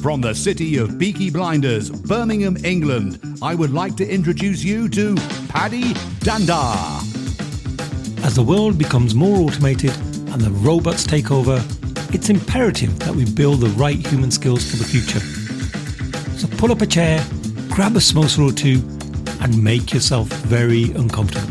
From the city of Peaky Blinders, Birmingham, England, I would like to introduce you to Paddy Danda. As the world becomes more automated and the robots take over, it's imperative that we build the right human skills for the future. So pull up a chair, grab a samosa or two, and make yourself very uncomfortable.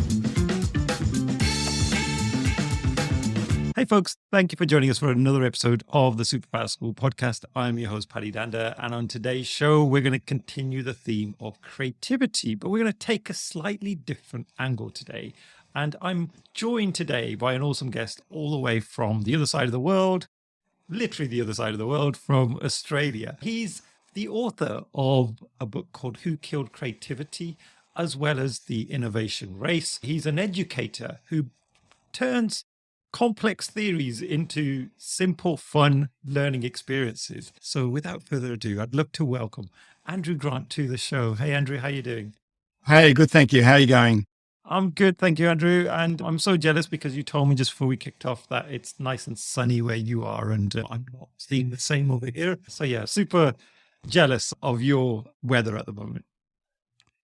Hey folks, thank you for joining us for another episode of the Superpower School podcast. I'm your host, Paddy Danda, and on today's show, we're going to continue the theme of creativity, but we're going to take a slightly different angle today. And I'm joined today by an awesome guest all the way from the other side of the world, literally the other side of the world, from Australia. He's the author of a book called Who Killed Creativity, as well as The Innovation Race. He's an educator who turns complex theories into simple, fun learning experiences. So without further ado, I'd love to welcome Andrew Grant to the show. Hey, Andrew, how you doing? Hey, good, thank you. How are you going? I'm good, thank you, Andrew. And I'm so jealous because you told me just before we kicked off that it's nice and sunny where you are, and I'm not seeing the same over here. So yeah, super jealous of your weather at the moment.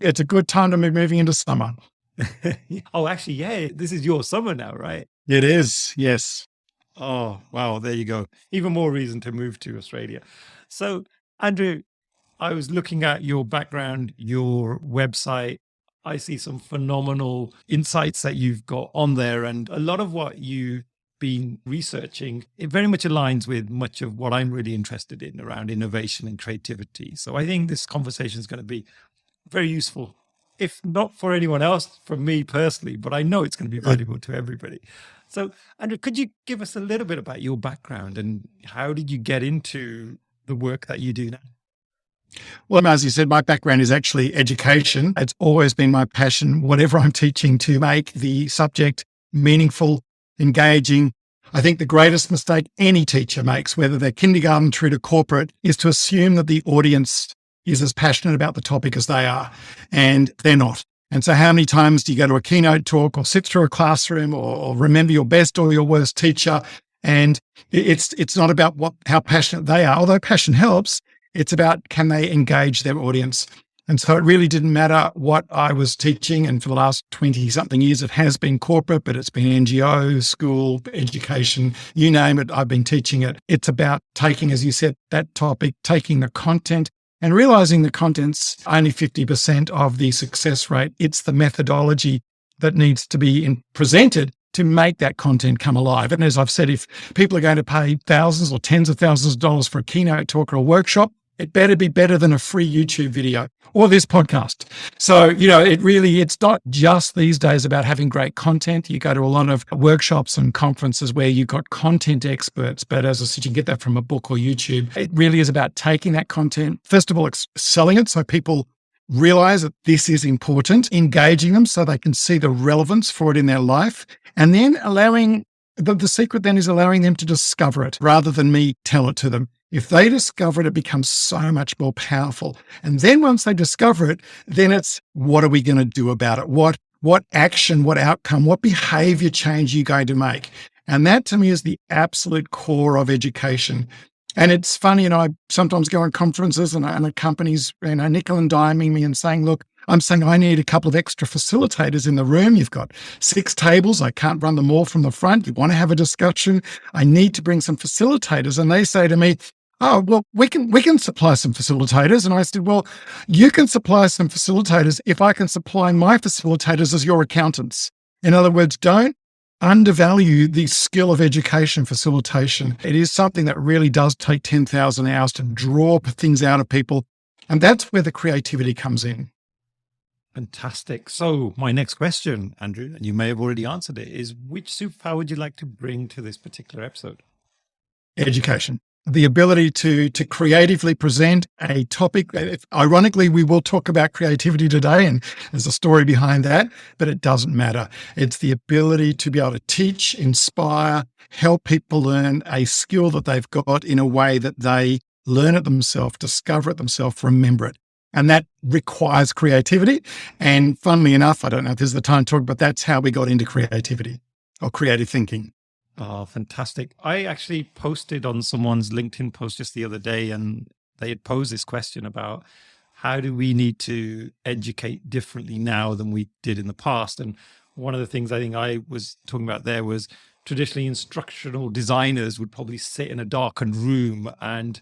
It's a good time to be moving into summer. Oh, actually, yeah, this is your summer now, right? It is, yes. Oh, wow. There you go. Even more reason to move to Australia. So, Andrew, I was looking at your background, your website. I see some phenomenal insights that you've got on there. And a lot of what you've been researching, it very much aligns with much of what I'm really interested in around innovation and creativity. So I think this conversation is going to be very useful, if not for anyone else, for me personally, but I know it's going to be valuable to everybody. So, Andrew, could you give us a little bit about your background and how did you get into the work that you do now? Well, as you said, my background is actually education. It's always been my passion, whatever I'm teaching, to make the subject meaningful, engaging. I think the greatest mistake any teacher makes, whether they're kindergarten through to corporate, is to assume that the audience is as passionate about the topic as they are, and they're not. And so how many times do you go to a keynote talk or sit through a classroom or remember your best or your worst teacher? And it's not about how passionate they are, although passion helps. It's about, can they engage their audience? And so it really didn't matter what I was teaching. And for the last 20 something years, it has been corporate, but it's been NGO, school, education, you name it, I've been teaching it. It's about taking, as you said, that topic, taking the content and realizing the content's only 50% of the success rate. It's the methodology that needs to be presented to make that content come alive. And as I've said, if people are going to pay thousands or tens of thousands of dollars for a keynote talk or a workshop, it better be better than a free YouTube video or this podcast. So, it's not just these days about having great content. You go to a lot of workshops and conferences where you've got content experts, but as I said, you get that from a book or YouTube. It really is about taking that content, first of all, selling it so people realize that this is important, engaging them so they can see the relevance for it in their life, and then allowing, the secret then is allowing them to discover it rather than me tell it to them. If they discover it, it becomes so much more powerful. And then once they discover it, then it's, what are we going to do about it? What action, what outcome, what behavior change are you going to make? And that to me is the absolute core of education. And it's funny, I sometimes go on conferences and a company's, nickel and diming me and saying, look, I'm saying I need a couple of extra facilitators in the room. You've got 6 tables. I can't run them all from the front. You want to have a discussion. I need to bring some facilitators. And they say to me, oh, well, we can supply some facilitators. And I said, well, you can supply some facilitators if I can supply my facilitators as your accountants. In other words, don't undervalue the skill of education facilitation. It is something that really does take 10,000 hours to draw things out of people. And that's where the creativity comes in. Fantastic. So my next question, Andrew, and you may have already answered it, is which superpower would you like to bring to this particular episode? Education. The ability to creatively present a topic. Ironically, we will talk about creativity today, and there's a story behind that, but it doesn't matter. It's the ability to be able to teach, inspire, help people learn a skill that they've got in a way that they learn it themselves, discover it themselves, remember it. And that requires creativity. And funnily enough, I don't know if this is the time to talk, but that's how we got into creativity or creative thinking. Oh, fantastic. I actually posted on someone's LinkedIn post just the other day, and they had posed this question about how do we need to educate differently now than we did in the past. And one of the things I think I was talking about there was traditionally instructional designers would probably sit in a darkened room and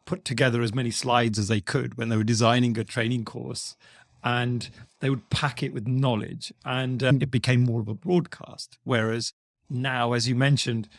put together as many slides as they could when they were designing a training course, and they would pack it with knowledge, and it became more of a broadcast. Whereas now, as you mentioned,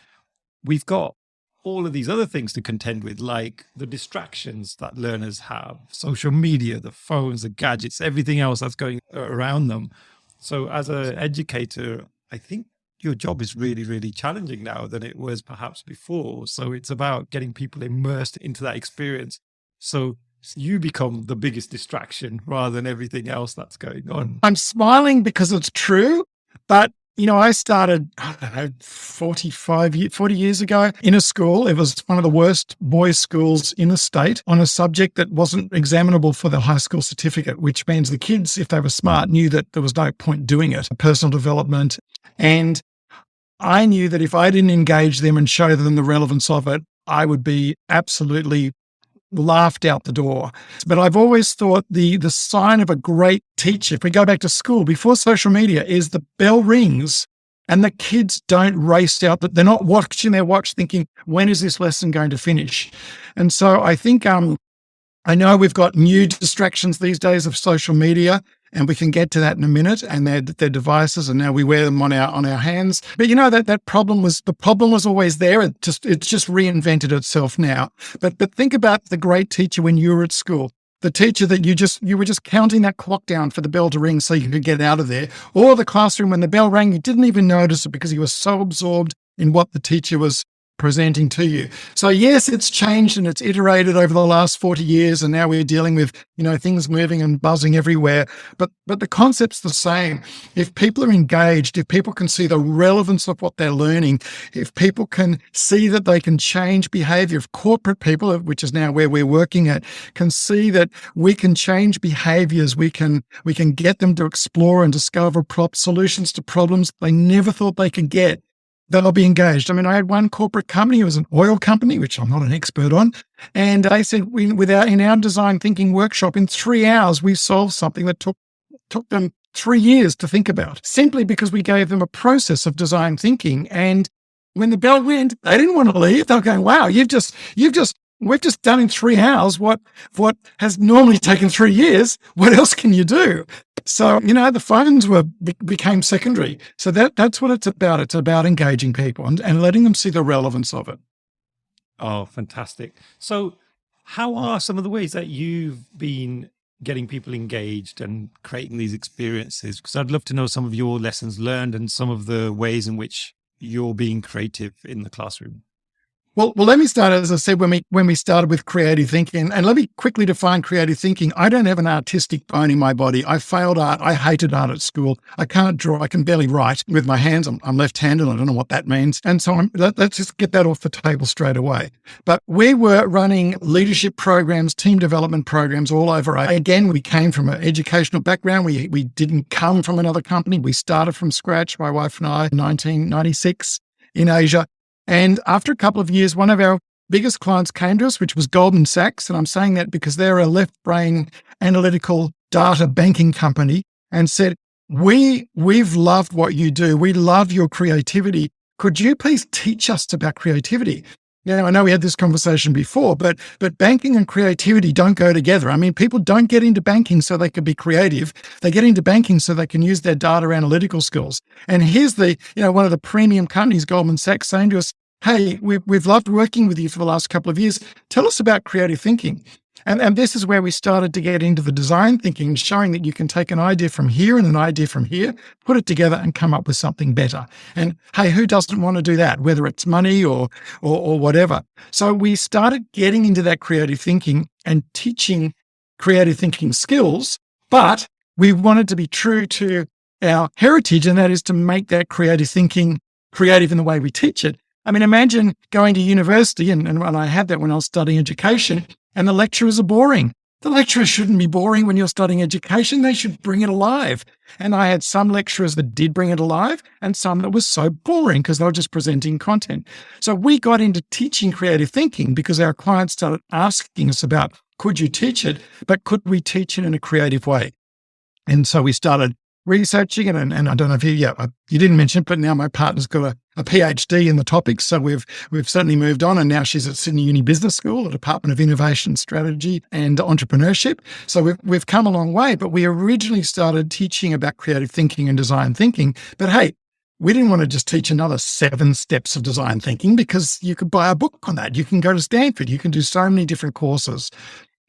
we've got all of these other things to contend with, like the distractions that learners have, social media, the phones, the gadgets, everything else that's going around them. So as an educator, I think your job is really, really challenging now than it was perhaps before. So it's about getting people immersed into that experience. So you become the biggest distraction rather than everything else that's going on. I'm smiling because it's true, but I started, 40 years ago in a school. It was one of the worst boys' schools in the state on a subject that wasn't examinable for the high school certificate, which means the kids, if they were smart, knew that there was no point doing it, personal development. And I knew that if I didn't engage them and show them the relevance of it, I would be absolutely laughed out the door. But I've always thought the sign of a great teacher, if we go back to school before social media, is the bell rings and the kids don't race out, that they're not watching their watch thinking, when is this lesson going to finish? And so I think I know we've got new distractions these days of social media, and we can get to that in a minute, and their devices, and now we wear them on our hands. But that problem was always there. It's just reinvented itself now. But think about the great teacher when you were at school. The teacher that you were just counting that clock down for the bell to ring so you could get out of there. Or the classroom when the bell rang, you didn't even notice it because you were so absorbed in what the teacher was presenting to you. So yes, it's changed and it's iterated over the last 40 years, and now we're dealing with, things moving and buzzing everywhere. But the concept's the same. If people are engaged, if people can see the relevance of what they're learning, if people can see that they can change behavior, if corporate people, which is now where we're working at, can see that we can change behaviors, we can get them to explore and discover solutions to problems they never thought they could get, they'll be engaged. I mean, I had one corporate company, it was an oil company, which I'm not an expert on. And they said, in our design thinking workshop, in 3 hours, we solved something that took them 3 years to think about, simply because we gave them a process of design thinking. And when the bell went, they didn't want to leave. They were going, wow, we've just done in 3 hours what has normally taken 3 years. What else can you do? So, the phones became secondary. So that's what it's about. It's about engaging people and letting them see the relevance of it. Oh, fantastic. So how are some of the ways that you've been getting people engaged and creating these experiences? Because I'd love to know some of your lessons learned and some of the ways in which you're being creative in the classroom. Well, let me start, as I said, when we started with creative thinking, and let me quickly define creative thinking. I don't have an artistic bone in my body. I failed art. I hated art at school. I can't draw. I can barely write with my hands. I'm left-handed. I don't know what that means. And so let's just get that off the table straight away. But we were running leadership programs, team development programs all over. Again, we came from an educational background. We didn't come from another company. We started from scratch, my wife and I, in 1996 in Asia. And after a couple of years, one of our biggest clients came to us, which was Goldman Sachs. And I'm saying that because they're a left brain analytical data banking company, and said, we've loved what you do. We love your creativity. Could you please teach us about creativity? Now, I know we had this conversation before, but banking and creativity don't go together. I mean, people don't get into banking so they can be creative. They get into banking so they can use their data analytical skills. And here's one of the premium companies, Goldman Sachs, saying to us, hey, we've loved working with you for the last couple of years. Tell us about creative thinking. And this is where we started to get into the design thinking, showing that you can take an idea from here and an idea from here, put it together and come up with something better. And hey, who doesn't want to do that, whether it's money or whatever? So we started getting into that creative thinking and teaching creative thinking skills, but we wanted to be true to our heritage, and that is to make that creative thinking creative in the way we teach it. I mean, imagine going to university, and I had that when I was studying education, and the lecturers are boring. the lecturer shouldn't be boring when you're studying education. They should bring it alive. And I had some lecturers that did bring it alive and some that was so boring because they were just presenting content. So we got into teaching creative thinking because our clients started asking us about, could you teach it, but could we teach it in a creative way? And so we started researching it. And I don't know if you didn't mention it, but now my partner's got a PhD in the topic. So we've certainly moved on. And now she's at Sydney Uni Business School, the Department of Innovation, Strategy and Entrepreneurship. So we've come a long way, but we originally started teaching about creative thinking and design thinking. But hey, we didn't want to just teach another 7 steps of design thinking because you could buy a book on that. You can go to Stanford. You can do so many different courses.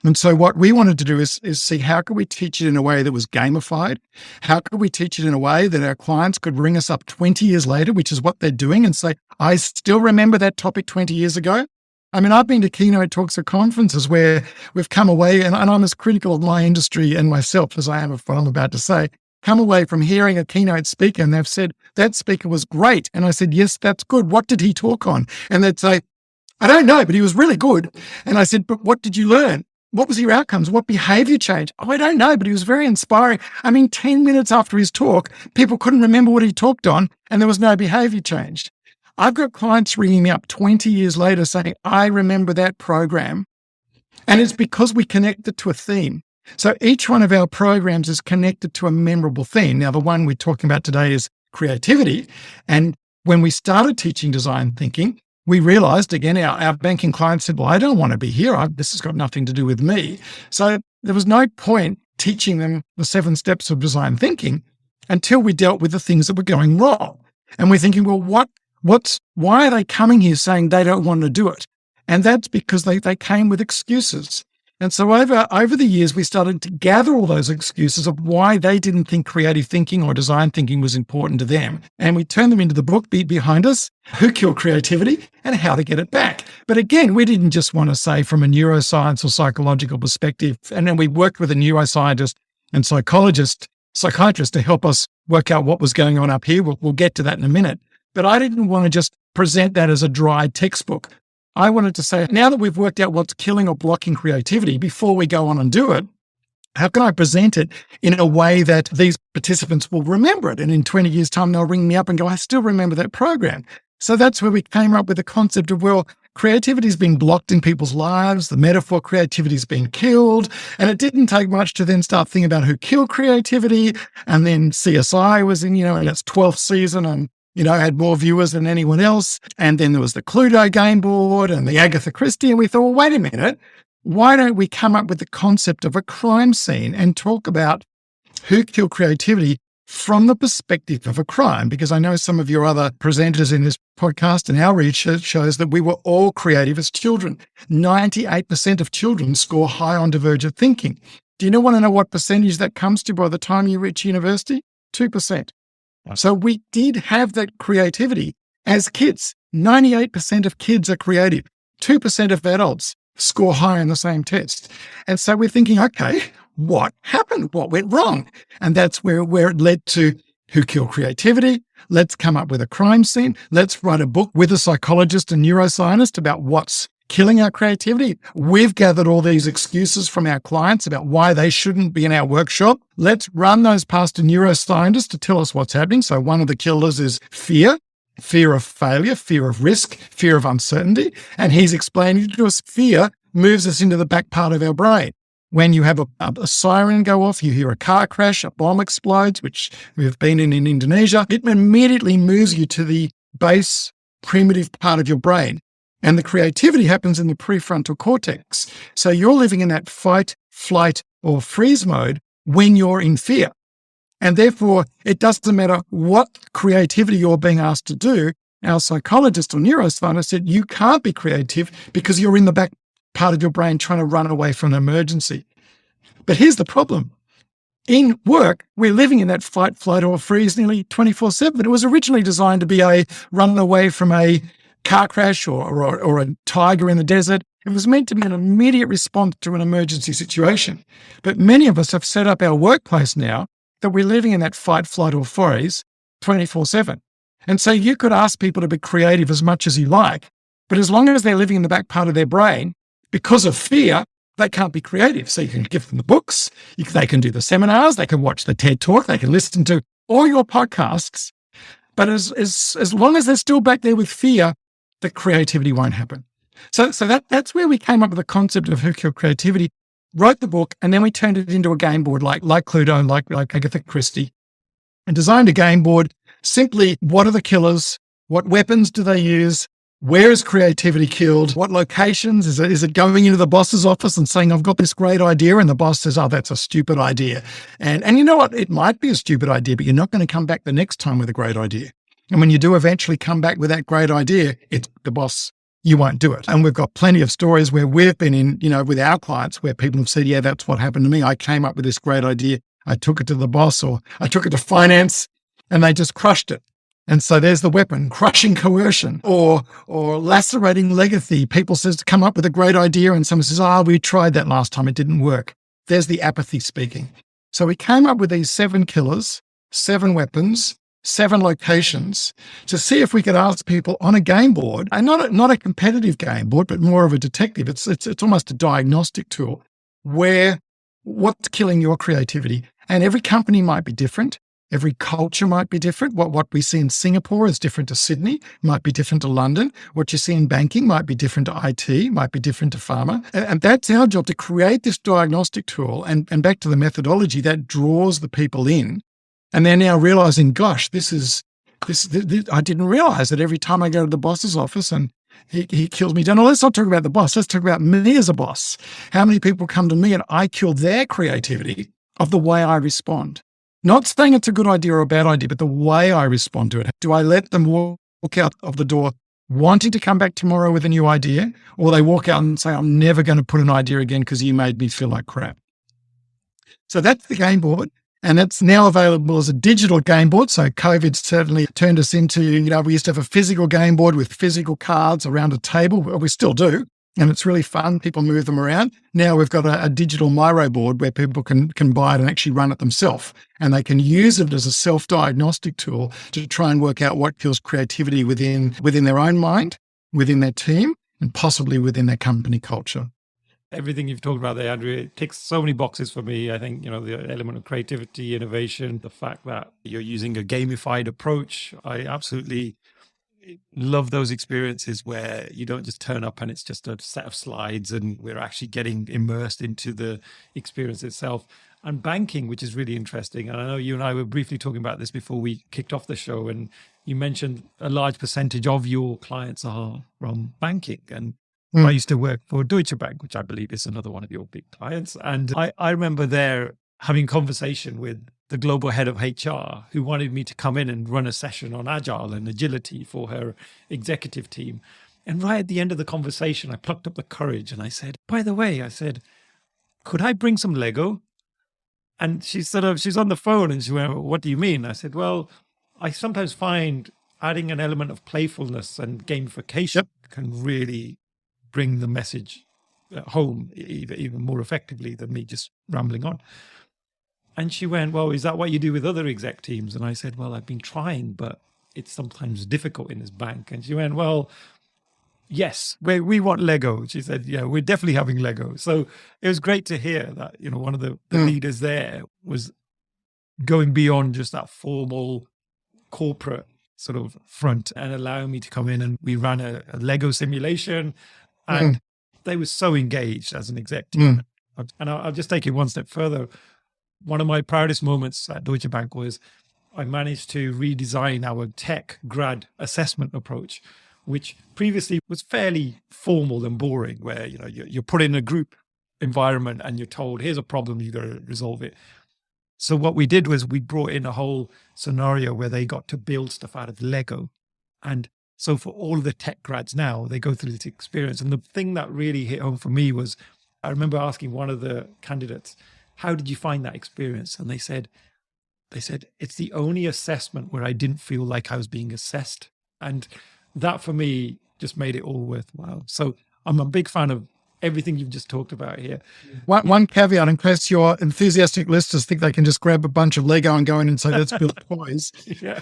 And so what we wanted to do is see how could we teach it in a way that was gamified? How could we teach it in a way that our clients could ring us up 20 years later, which is what they're doing, and say, I still remember that topic 20 years ago. I mean, I've been to keynote talks at conferences where we've come away, and I'm as critical of my industry and myself as I am of what I'm about to say, come away from hearing a keynote speaker and they've said, that speaker was great. And I said, yes, that's good. What did he talk on? And they'd say, I don't know, but he was really good. And I said, but what did you learn? What was your outcomes? What behavior changed? Oh, I don't know, but he was very inspiring. I mean, 10 minutes after his talk, people couldn't remember what he talked on and there was no behavior changed. I've got clients ringing me up 20 years later saying, I remember that program. And it's because we connected to a theme. So each one of our programs is connected to a memorable theme. Now, the one we're talking about today is creativity. And when we started teaching design thinking, we realized, again, our banking clients said, well, I don't want to be here. This has got nothing to do with me. So there was no point teaching them the 7 steps of design thinking until we dealt with the things that were going wrong. And we're thinking, well, why are they coming here saying they don't want to do it? And that's because they came with excuses. And so over the years, we started to gather all those excuses of why they didn't think creative thinking or design thinking was important to them. And we turned them into the book behind us, Who Killed Creativity and How to Get It Back. But again, we didn't just want to say from a neuroscience or psychological perspective. And then we worked with a neuroscientist and psychiatrist to help us work out what was going on up here. We'll get to that in a minute. But I didn't want to just present that as a dry textbook. I wanted to say, now that we've worked out what's killing or blocking creativity, before we go on and do it, how can I present it in a way that these participants will remember it? And in 20 years' time, they'll ring me up and go, I still remember that program. So that's where we came up with the concept of, well, creativity has been blocked in people's lives. The metaphor creativity has been killed. And it didn't take much to then start thinking about who killed creativity. And then CSI was in its 12th season and had more viewers than anyone else. And then there was the Cluedo game board and the Agatha Christie. And we thought, well, wait a minute, why don't we come up with the concept of a crime scene and talk about who killed creativity from the perspective of a crime? Because I know some of your other presenters in this podcast and our research shows that we were all creative as children. 98% of children score high on divergent thinking. Do you want to know what percentage that comes to by the time you reach university? 2%. So we did have that creativity as kids. 98% of kids are creative. 2% of adults score high on the same test. And so we're thinking, okay, what happened? What went wrong? And that's where it led to Who Killed Creativity? Let's come up with a crime scene. Let's write a book with a psychologist and neuroscientist about what's killing our creativity. We've gathered all these excuses from our clients about why they shouldn't be in our workshop. Let's run those past a neuroscientist to tell us what's happening. So one of the killers is fear of failure, fear of risk, fear of uncertainty. And he's explaining to us fear moves us into the back part of our brain. When you have a siren go off, you hear a car crash, a bomb explodes, which we've been in Indonesia, it immediately moves you to the base primitive part of your brain. And the creativity happens in the prefrontal cortex. So you're living in that fight, flight, or freeze mode when you're in fear. And therefore, it doesn't matter what creativity you're being asked to do. Our psychologist or neuroscientist said you can't be creative because you're in the back part of your brain trying to run away from an emergency. But here's the problem. In work, we're living in that fight, flight, or freeze nearly 24/7. It was originally designed to be a run away from a car crash or a tiger in the desert. It was meant to be an immediate response to an emergency situation. But many of us have set up our workplace now that we're living in that fight, flight, or freeze 24/7. And so you could ask people to be creative as much as you like, but as long as they're living in the back part of their brain, because of fear, they can't be creative. So you can give them the books, they can do the seminars, they can watch the TED Talk, they can listen to all your podcasts. But as long as they're still back there with fear, the creativity won't happen. So that's where we came up with the concept of Who Killed Creativity, wrote the book, and then we turned it into a game board like Cluedo, like Agatha Christie, and designed a game board. Simply, what are the killers? What weapons do they use? Where is creativity killed? What locations? Is it going into the boss's office and saying, I've got this great idea, and the boss says, oh, that's a stupid idea. And you know what? It might be a stupid idea, but you're not going to come back the next time with a great idea. And when you do eventually come back with that great idea, it's the boss, you won't do it. And we've got plenty of stories where we've been in, with our clients where people have said, yeah, that's what happened to me. I came up with this great idea. I took it to the boss, or I took it to finance, and they just crushed it. And so there's the weapon, crushing coercion, or lacerating legacy. People says to come up with a great idea and someone says, we tried that last time, it didn't work. There's the apathy speaking. So we came up with these 7 killers, 7 weapons, 7 locations to see if we could ask people on a game board, and not a competitive game board, but more of a detective. It's almost a diagnostic tool where what's killing your creativity. And every company might be different. Every culture might be different. What we see in Singapore is different to Sydney, might be different to London. What you see in banking might be different to IT, might be different to pharma. And that's our job, to create this diagnostic tool. And back to the methodology, that draws the people in. And they're now realizing, gosh, this I didn't realize that every time I go to the boss's office and he kills me down. No, let's not talk about the boss. Let's talk about me as a boss. How many people come to me and I kill their creativity of the way I respond? Not saying it's a good idea or a bad idea, but the way I respond to it. Do I let them walk out of the door wanting to come back tomorrow with a new idea? Or they walk out and say, I'm never going to put an idea again because you made me feel like crap. So that's the game board. And it's now available as a digital game board. So COVID certainly turned us into, we used to have a physical game board with physical cards around a table. Well, we still do. And it's really fun. People move them around. Now we've got a digital Miro board where people can buy it and actually run it themselves. And they can use it as a self-diagnostic tool to try and work out what kills creativity within their own mind, within their team, and possibly within their company culture. Everything you've talked about there, Andrew, it ticks so many boxes for me. I think, the element of creativity, innovation, the fact that you're using a gamified approach. I absolutely love those experiences where you don't just turn up and it's just a set of slides and we're actually getting immersed into the experience itself. And banking, which is really interesting. And I know you and I were briefly talking about this before we kicked off the show, and you mentioned a large percentage of your clients are from banking. And I used to work for Deutsche Bank, which I believe is another one of your big clients. And I remember there having a conversation with the global head of HR who wanted me to come in and run a session on agile and agility for her executive team. And right at the end of the conversation, I plucked up the courage and I said, by the way, could I bring some Lego? And she's on the phone and she went, what do you mean? I said, well, I sometimes find adding an element of playfulness and gamification can really bring the message home even more effectively than me just rambling on. And she went, well, is that what you do with other exec teams? And I said, well, I've been trying, but it's sometimes difficult in this bank. And she went, well, yes, we want Lego. She said, yeah, we're definitely having Lego. So it was great to hear that, one of the leaders there was going beyond just that formal corporate sort of front and allowing me to come in, and we ran a Lego simulation, and they were so engaged as an exec team. And I'll just take it one step further. One of my proudest moments at Deutsche Bank was I managed to redesign our tech grad assessment approach, which previously was fairly formal and boring, where you're put in a group environment and you're told, here's a problem, you got to resolve it. So what we did was we brought in a whole scenario where they got to build stuff out of Lego. And so for all of the tech grads now, they go through this experience. And the thing that really hit home for me was, I remember asking one of the candidates, how did you find that experience? And they said, it's the only assessment where I didn't feel like I was being assessed. And that for me just made it all worthwhile. So I'm a big fan of everything you've just talked about here. One caveat, in case your enthusiastic listeners think they can just grab a bunch of Lego and go in and say, let's build toys.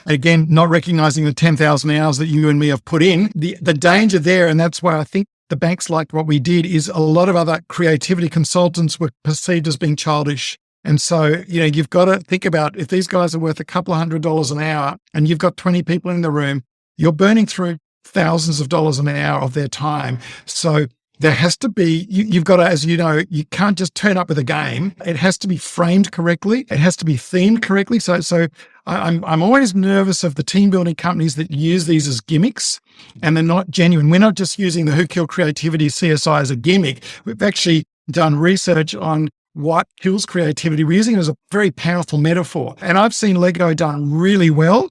Again, not recognizing the 10,000 hours that you and me have put in, the danger there. And that's why I think the banks liked what we did is a lot of other creativity consultants were perceived as being childish. And so, you've got to think about if these guys are worth a couple of $100 an hour and you've got 20 people in the room, you're burning through thousands of dollars an hour of their time. So there has to be, you've got to, as you know, you can't just turn up with a game. It has to be framed correctly. It has to be themed correctly. So I'm always nervous of the team building companies that use these as gimmicks and they're not genuine. We're not just using the Who Killed Creativity CSI as a gimmick. We've actually done research on what kills creativity. We're using it as a very powerful metaphor. And I've seen Lego done really well.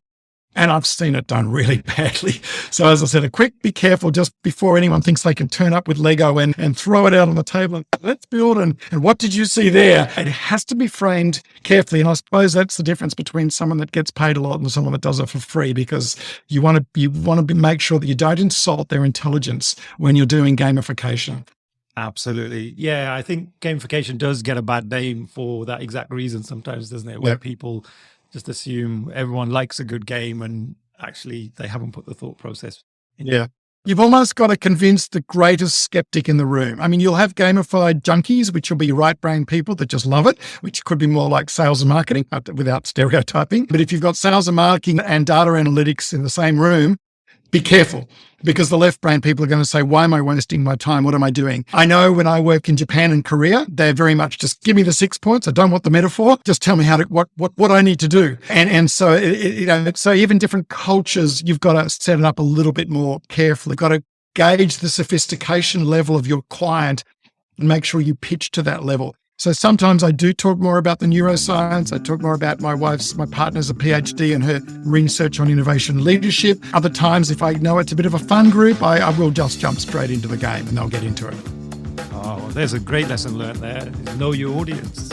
And I've seen it done really badly. So as I said, be careful just before anyone thinks they can turn up with Lego and throw it out on the table and let's build and what did you see there? It has to be framed carefully. And I suppose that's the difference between someone that gets paid a lot and someone that does it for free, because you want to make sure that you don't insult their intelligence when you're doing gamification. Absolutely. Yeah, I think gamification does get a bad name for that exact reason sometimes, doesn't it? Where people just assume everyone likes a good game and actually they haven't put the thought process in. Yeah. You've almost got to convince the greatest skeptic in the room. I mean, you'll have gamified junkies, which will be right-brain people that just love it, which could be more like sales and marketing without stereotyping. But if you've got sales and marketing and data analytics in the same room, be careful, because the left brain people are going to say, why am I wasting my time? What am I doing? I know when I work in Japan and Korea, they're very much just give me the 6 points. I don't want the metaphor. Just tell me what I need to do. And so, so even different cultures, you've got to set it up a little bit more carefully. You've got to gauge the sophistication level of your client and make sure you pitch to that level. So sometimes I do talk more about the neuroscience. I talk more about my partner's a PhD and her research on innovation leadership. Other times, if I know it's a bit of a fun group, I will just jump straight into the game and they'll get into it. Oh, there's a great lesson learned there. Know your audience.